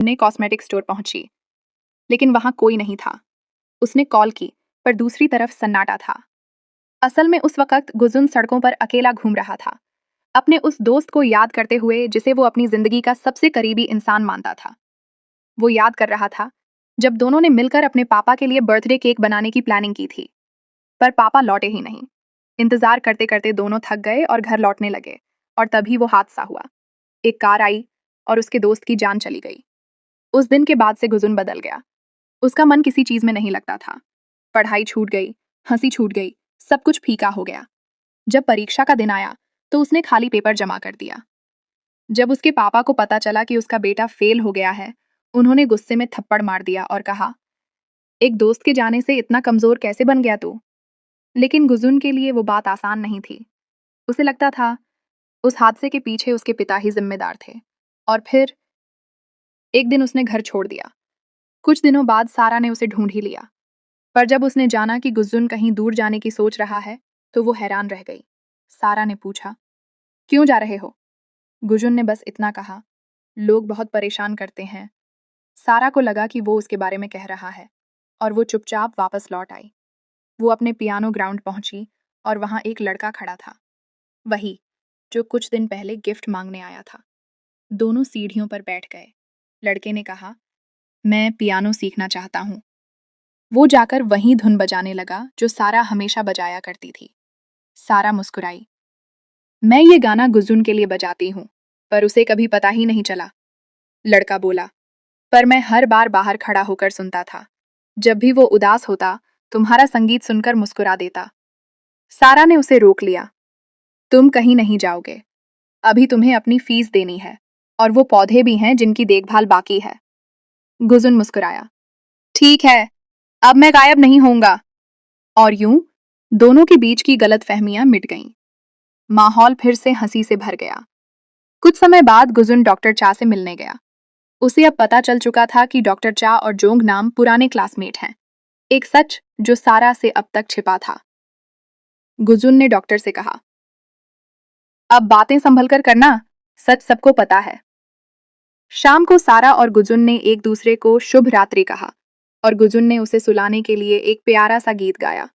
ने cosmetic store पहुंची, लेकिन वहां कोई नहीं था। उसने कॉल की, पर दूसरी तरफ सन्नाटा था। असल में उस वक्त गुजुन सड़कों पर अकेला घूम रहा था, अपने उस दोस्त को याद करते हुए जिसे वो अपनी जिंदगी का सबसे करीबी इंसान मानता था। वो याद कर रहा था जब दोनों ने मिलकर अपने पापा के लिए बर्थडे केक बनाने की प्लानिंग की थी, पर पापा लौटे ही नहीं। इंतजार करते करते दोनों थक गए और घर लौटने लगे, और तभी वो हादसा हुआ। एक कार आई और उसके दोस्त की जान चली गई। उस दिन के बाद से गुजुन बदल गया। उसका मन किसी चीज में नहीं लगता था। पढ़ाई छूट गई, हंसी छूट गई, सब कुछ फीका हो गया। जब परीक्षा का दिन आया तो उसने खाली पेपर जमा कर दिया। जब उसके पापा को पता चला कि उसका बेटा फेल हो गया है, उन्होंने गुस्से में थप्पड़ मार दिया और कहा, एक दोस्त के जाने से इतना कमजोर कैसे बन गया तू? लेकिन गुजुन के लिए वो बात आसान नहीं थी। उसे लगता था उस हादसे के पीछे उसके पिता ही जिम्मेदार थे। और फिर एक दिन उसने घर छोड़ दिया। कुछ दिनों बाद सारा ने उसे ढूंढ ही लिया, पर जब उसने जाना कि गुजुन कहीं दूर जाने की सोच रहा है, तो वो हैरान रह गई। सारा ने पूछा, क्यों जा रहे हो? गुजुन ने बस इतना कहा, लोग बहुत परेशान करते हैं। सारा को लगा कि वो उसके बारे में कह रहा है, और वो चुपचाप वापस लौट आई। वो अपने पियानो ग्राउंड पहुंची और वहां एक लड़का खड़ा था, वही जो कुछ दिन पहले गिफ्ट मांगने आया था। दोनों सीढ़ियों पर बैठ गए। लड़के ने कहा, मैं पियानो सीखना चाहता हूँ। वो जाकर वहीं धुन बजाने लगा जो सारा हमेशा बजाया करती थी। सारा मुस्कुराई, मैं ये गाना गुजुन के लिए बजाती हूँ, पर उसे कभी पता ही नहीं चला। लड़का बोला, पर मैं हर बार बाहर खड़ा होकर सुनता था। जब भी वो उदास होता, तुम्हारा संगीत सुनकर मुस्कुरा देता। सारा ने उसे रोक लिया, तुम कहीं नहीं जाओगे। अभी तुम्हें अपनी फीस देनी है, और वो पौधे भी हैं जिनकी देखभाल बाकी है। गुजुन मुस्कुराया, ठीक है, अब मैं गायब नहीं होऊंगा। और यूं दोनों के बीच की गलतफहमियां मिट गईं। माहौल फिर से हंसी से भर गया। कुछ समय बाद गुजुन डॉक्टर चा से मिलने गया। उसे अब पता चल चुका था कि डॉक्टर चा और जोंग नाम पुराने क्लासमेट हैं, एक सच जो सारा से अब तक छिपा था। गुजुन ने डॉक्टर से कहा, अब बातें संभल कर करना, सच सबको पता है। शाम को सारा और गुजुन ने एक दूसरे को शुभ रात्रि कहा, और गुजुन ने उसे सुलाने के लिए एक प्यारा सा गीत गाया।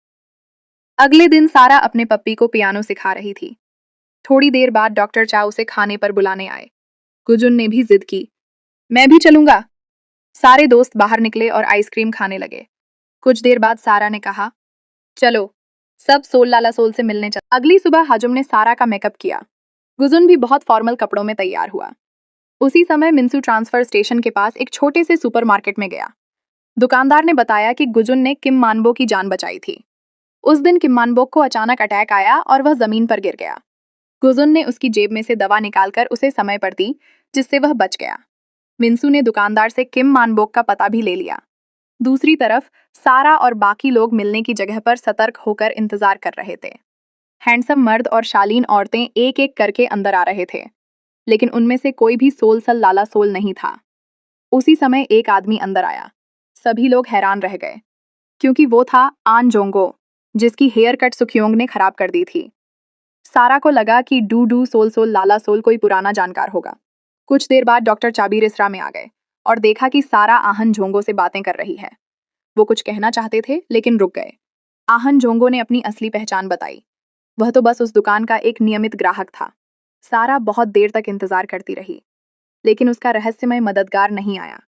अगले दिन सारा अपने पप्पी को पियानो सिखा रही थी। थोड़ी देर बाद डॉक्टर चा उसे खाने पर बुलाने आए। गुजुन ने भी जिद की, मैं भी चलूंगा। सारे दोस्त बाहर निकले और आइसक्रीम खाने लगे। कुछ देर बाद सारा ने कहा, चलो सब सोल लाला सोल से मिलने चल। अगली सुबह हाजुम ने सारा का मेकअप किया। गुजुन भी बहुत फॉर्मल कपड़ों में तैयार हुआ। उसी समय मिंसू ट्रांसफर स्टेशन के पास एक छोटे से सुपरमार्केट में गया। दुकानदार ने बताया कि गुजुन ने किम मानबो की जान बचाई थी। उस दिन किम मानबो को अचानक अटैक आया और वह जमीन पर गिर गया। गुजुन ने उसकी जेब में से दवा निकालकर उसे समय पर दी, जिससे वह बच गया। मिंसू ने दुकानदार से किम मानबोक का पता भी ले लिया। दूसरी तरफ सारा और बाकी लोग मिलने की जगह पर सतर्क होकर इंतजार कर रहे थे। हैंडसम मर्द और शालीन औरतें एक एक करके अंदर आ रहे थे, लेकिन उनमें से कोई भी सोलसल लाला सोल नहीं था। उसी समय एक आदमी अंदर आया। सभी लोग हैरान रह गए, क्योंकि वो था आन जोंगो, जिसकी हेयर कट सुखयोंग ने खराब कर दी थी। सारा को लगा कि डू डू सोल सोल लाला सोल कोई पुराना जानकार होगा। कुछ देर बाद डॉक्टर चाबीरिसरा में आ गए और देखा कि सारा आहन झोंगो से बातें कर रही है। वो कुछ कहना चाहते थे, लेकिन रुक गए। आहन झोंगो ने अपनी असली पहचान बताई। वह तो बस उस दुकान का एक नियमित ग्राहक था। सारा बहुत देर तक इंतजार करती रही, लेकिन उसका रहस्यमय मददगार नहीं आया।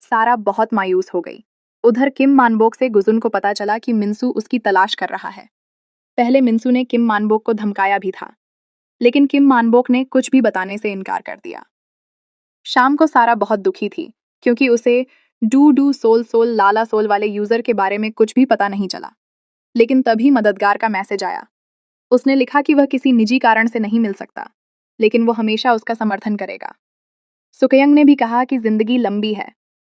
सारा बहुत मायूस हो गई। उधर किम मानबोक से गुजुन को पता चला कि मिंसू उसकी तलाश कर रहा है। पहले मिंसू ने किम मानबोक को धमकाया भी था, लेकिन किम मानबोक ने कुछ भी बताने से इनकार कर दिया। शाम को सारा बहुत दुखी थी, क्योंकि उसे डू डू सोल सोल लाला सोल वाले यूजर के बारे में कुछ भी पता नहीं चला। लेकिन तभी मददगार का मैसेज आया। उसने लिखा कि वह किसी निजी कारण से नहीं मिल सकता, लेकिन वो हमेशा उसका समर्थन करेगा। सुकयंग ने भी कहा कि जिंदगी लंबी है,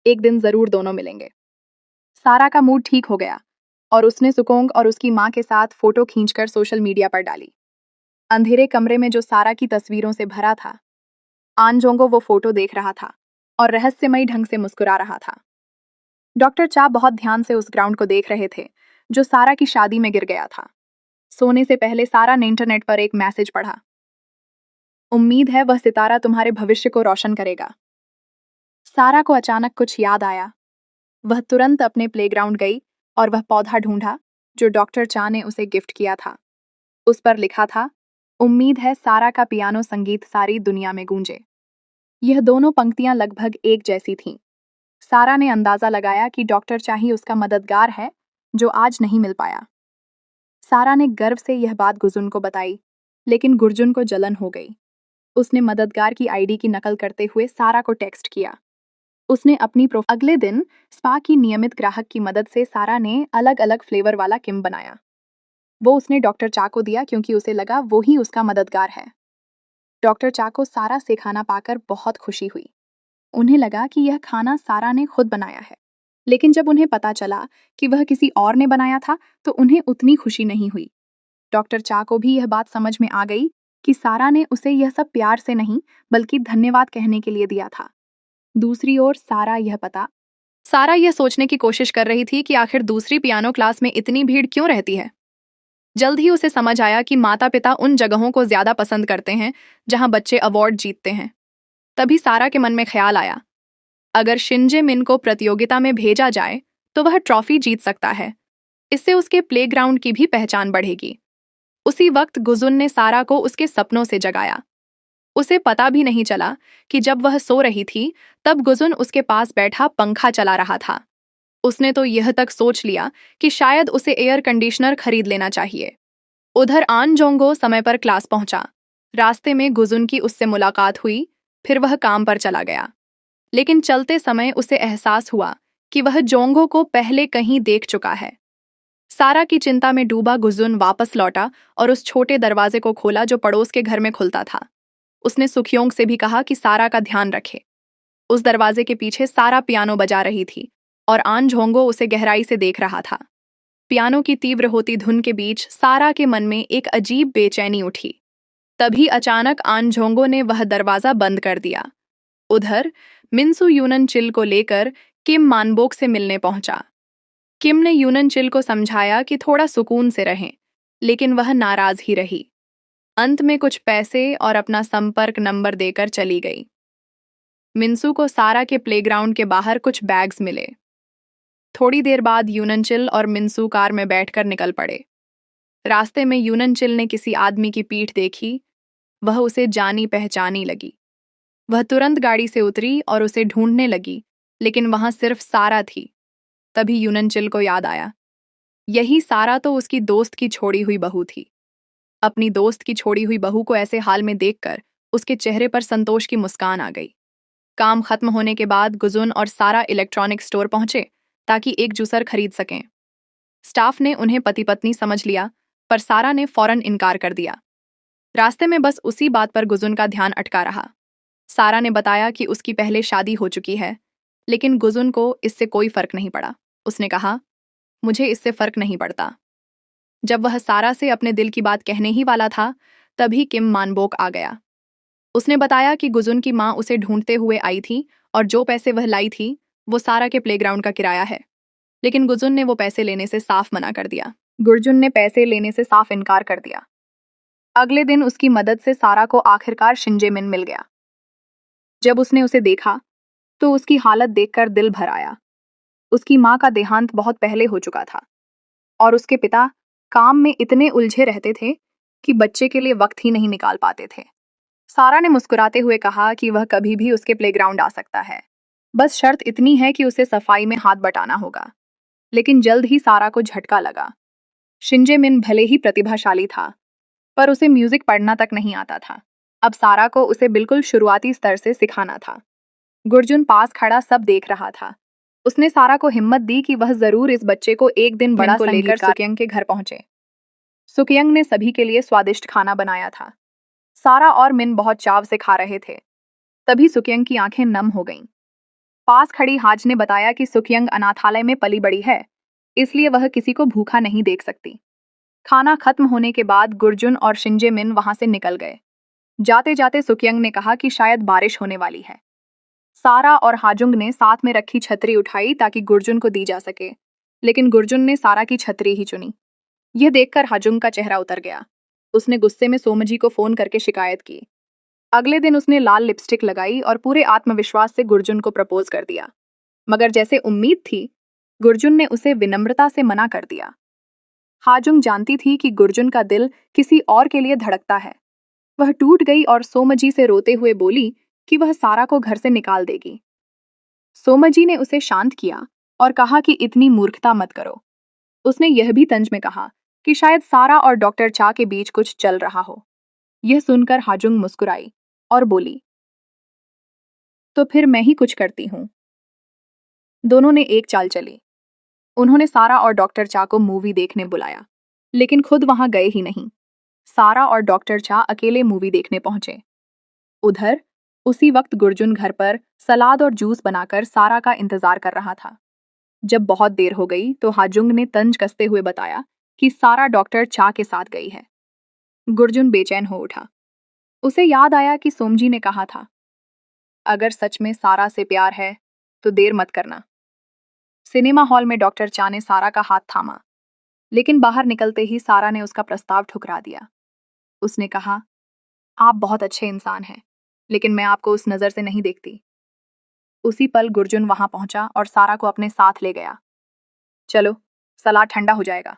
एक दिन जरूर दोनों मिलेंगे। सारा का मूड ठीक हो गया और उसने सुकोंग और उसकी माँ के साथ फोटो खींचकर सोशल मीडिया पर डाली। अंधेरे कमरे में जो सारा की तस्वीरों से भरा था, आनजोंगो वो फोटो देख रहा था और रहस्यमयी ढंग से मुस्कुरा रहा था। डॉक्टर चा बहुत ध्यान से उस ग्राउंड को देख रहे थे जो सारा की शादी में गिर गया था। सोने से पहले सारा ने इंटरनेट पर एक मैसेज पढ़ा, उम्मीद है वह सितारा तुम्हारे भविष्य को रोशन करेगा। सारा को अचानक कुछ याद आया। वह तुरंत अपने प्लेग्राउंड गई और वह पौधा ढूंढा जो डॉक्टर चा ने उसे गिफ्ट किया था। उस पर लिखा था, उम्मीद है सारा का पियानो संगीत सारी दुनिया में गूंजे। यह दोनों पंक्तियां लगभग एक जैसी थीं। सारा ने अंदाजा लगाया कि डॉक्टर चा ही उसका मददगार है जो आज नहीं मिल पाया। सारा ने गर्व से यह बात गुरजुन को बताई, लेकिन गुरजुन को जलन हो गई। उसने मददगार की आईडी की नकल करते हुए सारा को टेक्स्ट किया। उसने अपनी अगले दिन स्पा की नियमित ग्राहक की मदद से सारा ने अलग अलग फ्लेवर वाला किम बनाया। वो उसने डॉक्टर चा को दिया क्योंकि उसे लगा वो ही उसका मददगार है। डॉक्टर चा को सारा से खाना पाकर बहुत खुशी हुई। उन्हें लगा कि यह खाना सारा ने खुद बनाया है, लेकिन जब उन्हें पता चला कि वह किसी और ने बनाया था तो उन्हें उतनी खुशी नहीं हुई। डॉक्टर चा को भी यह बात समझ में आ गई कि सारा ने उसे यह सब प्यार से नहीं बल्कि धन्यवाद कहने के लिए दिया था। दूसरी ओर सारा यह सोचने की कोशिश कर रही थी कि आखिर दूसरी पियानो क्लास में इतनी भीड़ क्यों रहती है। जल्द ही उसे समझ आया कि माता पिता उन जगहों को ज्यादा पसंद करते हैं जहां बच्चे अवार्ड जीतते हैं। तभी सारा के मन में ख्याल आया, अगर शिंजे मिन को प्रतियोगिता में भेजा जाए तो वह ट्रॉफी जीत सकता है। इससे उसके प्लेग्राउंड की भी पहचान बढ़ेगी। उसी वक्त गुजुन ने सारा को उसके सपनों से जगाया। उसे पता भी नहीं चला कि जब वह सो रही थी तब गुजुन उसके पास बैठा पंखा चला रहा था। उसने तो यह तक सोच लिया कि शायद उसे एयर कंडीशनर खरीद लेना चाहिए। उधर आन जोंगो समय पर क्लास पहुंचा। रास्ते में गुजुन की उससे मुलाकात हुई, फिर वह काम पर चला गया। लेकिन चलते समय उसे एहसास हुआ कि वह जोंगो को पहले कहीं देख चुका है। सारा की चिंता में डूबा गुजुन वापस लौटा और उस छोटे दरवाजे को खोला जो पड़ोस के घर में खुलता था। उसने सुखयोंग से भी कहा कि सारा का ध्यान रखे। उस दरवाजे के पीछे सारा पियानो बजा रही थी और आन झोंगो उसे गहराई से देख रहा था। पियानो की तीव्र होती धुन के बीच सारा के मन में एक अजीब बेचैनी उठी। तभी अचानक आन झोंगो ने वह दरवाजा बंद कर दिया। उधर मिन्सू यूनन चिल को लेकर किम मानबोक से मिलने पहुंचा। किम ने यूनन चिल को समझाया कि थोड़ा सुकून से रहें, लेकिन वह नाराज ही रही। अंत में कुछ पैसे और अपना संपर्क नंबर देकर चली गई। मिन्सू को सारा के प्लेग्राउंड के बाहर कुछ बैग्स मिले। थोड़ी देर बाद यूननचिल और मिन्सू कार में बैठकर निकल पड़े। रास्ते में यूननचिल ने किसी आदमी की पीठ देखी। वह उसे जानी पहचानी लगी। वह तुरंत गाड़ी से उतरी और उसे ढूंढने लगी, लेकिन वहां सिर्फ सारा थी। तभी यूननचिल को याद आया, यही सारा तो उसकी दोस्त की छोड़ी हुई बहू थी। अपनी दोस्त की छोड़ी हुई बहू को ऐसे हाल में देखकर उसके चेहरे पर संतोष की मुस्कान आ गई। काम खत्म होने के बाद गुजुन और सारा इलेक्ट्रॉनिक स्टोर पहुंचे ताकि एक जूसर खरीद सकें। स्टाफ ने उन्हें पति पत्नी समझ लिया, पर सारा ने फौरन इनकार कर दिया। रास्ते में बस उसी बात पर गुजुन का ध्यान अटका रहा। सारा ने बताया कि उसकी पहले शादी हो चुकी है, लेकिन गुजुन को इससे कोई फर्क नहीं पड़ा। उसने कहा, मुझे इससे फर्क नहीं पड़ता। जब वह सारा से अपने दिल की बात कहने ही वाला था, तभी किम मानबोक आ गया। उसने बताया कि गुजुन की माँ उसे ढूंढते हुए आई थी और जो पैसे वह लाई थी वो सारा के प्लेग्राउंड का किराया है। लेकिन गुजुन ने वो पैसे लेने से साफ मना कर दिया। गुरजुन ने पैसे लेने से साफ इनकार कर दिया। अगले दिन उसकी मदद से सारा को आखिरकार शिंजे मिन मिल गया। जब उसने उसे देखा तो उसकी हालत देखकर दिल भर आया। उसकी माँ का देहांत बहुत पहले हो चुका था और उसके पिता काम में इतने उलझे रहते थे कि बच्चे के लिए वक्त ही नहीं निकाल पाते थे। सारा ने मुस्कुराते हुए कहा कि वह कभी भी उसके प्लेग्राउंड आ सकता है, बस शर्त इतनी है कि उसे सफाई में हाथ बटाना होगा। लेकिन जल्द ही सारा को झटका लगा। शिंजे मिन भले ही प्रतिभाशाली था, पर उसे म्यूजिक पढ़ना तक नहीं आता था। अब सारा को उसे बिल्कुल शुरुआती स्तर से सिखाना था। गुरजुन पास खड़ा सब देख रहा था। उसने सारा को हिम्मत दी कि वह जरूर इस बच्चे को एक दिन बड़ा को लेकर सुकयंग के घर पहुंचे। सुकयंग ने सभी के लिए स्वादिष्ट खाना बनाया था। सारा और मिन बहुत चाव से खा रहे थे। तभी सुकयंग की आंखें नम हो गईं। पास खड़ी हाज ने बताया कि सुकयंग अनाथालय में पली बड़ी है, इसलिए वह किसी को भूखा नहीं देख सकती। खाना खत्म होने के बाद गुरजुन और शिंजे मिन वहां से निकल गए। जाते जाते सुकयंग ने कहा कि शायद बारिश होने वाली है। सारा और हाजुंग ने साथ में रखी छतरी उठाई ताकि गुरजुन को दी जा सके, लेकिन गुरजुन ने सारा की छतरी ही चुनी। यह देखकर हाजुंग का चेहरा उतर गया। उसने गुस्से में सोमजी को फोन करके शिकायत की। अगले दिन उसने लाल लिपस्टिक लगाई और पूरे आत्मविश्वास से गुर्जुन को प्रपोज कर दिया। मगर जैसे उम्मीद थी, गुर्जुन ने उसे विनम्रता से मना कर दिया। हाजुंग जानती थी कि गुर्जुन का दिल किसी और के लिए धड़कता है। वह टूट गई और सोमजी से रोते हुए बोली कि वह सारा को घर से निकाल देगी। सोमजी ने उसे शांत किया और कहा कि इतनी मूर्खता मत करो। उसने यह भी तंज में कहा कि शायद सारा और डॉक्टर चा के बीच कुछ चल रहा हो। यह सुनकर हाजुंग मुस्कुराई और बोली, तो फिर मैं ही कुछ करती हूँ। दोनों ने एक चाल चली। उन्होंने सारा और डॉक्टर चा को मूवी देखने बुलाया, लेकिन खुद वहां गए ही नहीं। सारा और डॉक्टर चा अकेले मूवी देखने पहुंचे। उधर उसी वक्त गुर्जुन घर पर सलाद और जूस बनाकर सारा का इंतजार कर रहा था। जब बहुत देर हो गई तो हाजुंग ने तंज कसते हुए बताया कि सारा डॉक्टर चा के साथ गई है। गुर्जुन बेचैन हो उठा। उसे याद आया कि सोमजी ने कहा था, अगर सच में सारा से प्यार है तो देर मत करना। सिनेमा हॉल में डॉक्टर चा ने सारा का हाथ थामा, लेकिन बाहर निकलते ही सारा ने उसका प्रस्ताव ठुकरा दिया। उसने कहा, आप बहुत अच्छे इंसान हैं, लेकिन मैं आपको उस नज़र से नहीं देखती। उसी पल गुर्जुन वहां पहुंचा और सारा को अपने साथ ले गया। चलो, सलाद ठंडा हो जाएगा।